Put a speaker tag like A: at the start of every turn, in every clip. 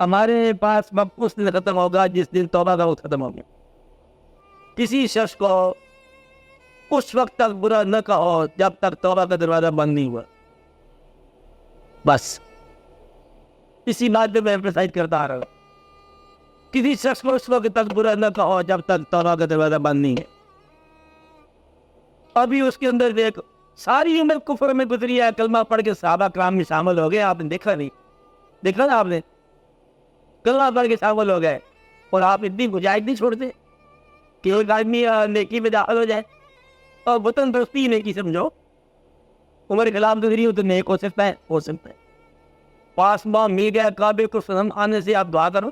A: ہمارے پاس وقت اس دن ختم ہوگا جس دن توبہ کا وقت ختم ہوگا. کسی شخص کو اس وقت تک برا نہ کہو جب تک توبہ کا دروازہ بند نہیں ہوا. بس اسی بات پہ میں ایمفسائز کرتا آ رہا ہوں. کسی شخص کو اس وقت تک برا نہ کہو جب تک توبہ کا دروازہ بند نہیں ہے. ابھی اس کے اندر دیکھ ساری عمر کفر میں گزری ہے, کلمہ پڑھ کے صحابہ کرام میں شامل ہو گئے. آپ نے دیکھا نہیں, دیکھا نا آپ نے, کلمہ پڑھ کے شامل ہو گئے, اور آپ اتنی گنجائش نہیں چھوڑتے کہ ایک آدمی نیکی میں داخل ہو جائے. اور وطن پرستی نیکی سمجھو, عمر خلاف گزری ہو تو نیک ہو سکتا ہے, ہو سکتا ہے. پاس ماں مل گیا کعبے کو سنم آنے سے آپ دعا کرو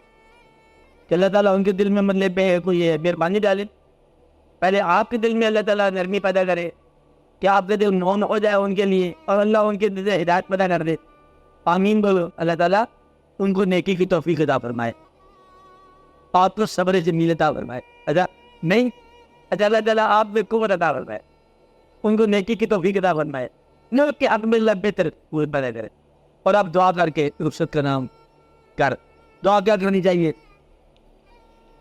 A: کہ اللہ تعالیٰ ان کے دل میں مطلب پہ کوئی مہربانی ڈالے. پہلے آپ کے دل میں اللہ تعالیٰ نرمی پیدا کرے کہ آپ کے دل نون ہو جائے ان کے لیے, اور اللہ ان کے دل سے ہدایت پیدا کر دے. آمین بولو. اللہ تعالیٰ ان کو نیکی کی توفیق عطا فرمائے, آپ کو صبر سے میل عطا فرمائے. اچھا نہیں, اچھا اللہ تعالیٰ آپ میں قوت عطا فرمائے, ان کو نیکی کی توفیق عطا فرمائے, نہ کہ آپ میں اللہ بہتر وہ پیدا کرے. اور آپ دعا کر کے رخصت کا نام کر. دعا کیا کرنی چاہیے؟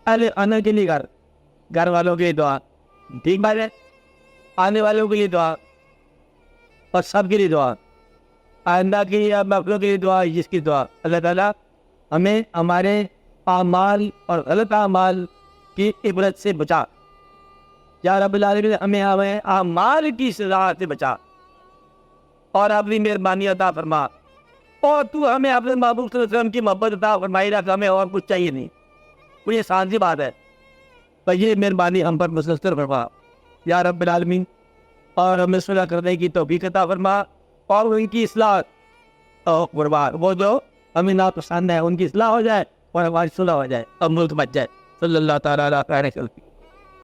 A: اہل خانہ کے لیے کر, گھر والوں کے لیے دعا, ٹھیک بات ہے, آنے والوں کے لیے دعا, اور سب کے لیے دعا, آئندہ کے لیے, مغفرت کے لیے دعا, جس کی دعا. اللہ تعالیٰ ہمیں ہمارے اعمال اور غلط اعمال کی عبرت سے بچا. یا رب العالمین ہمیں اعمال کی سزا سے بچا, اور اپنی مہربانی عطا فرما. اور تو ہمیں اپنے محبوب صلی اللہ علیہ وسلم کی محبت عطا فرمائی رکھ, ہمیں اور کچھ چاہیے نہیں. کوئی آسان سی بات ہے, پر یہ مہربانی ہم پر مسلسل فرما یا رب العالمین. اور ہمیں صلح کرنے کی توفیق عطا فرما, اور ان کی اصلاح فرما. وہ جو ہمیں ناپسند ہے ان کی اصلاح ہو جائے, اور ہماری صلح ہو جائے, اور ملک بچ جائے. صلی اللہ تعالیٰ علیہ وسلم.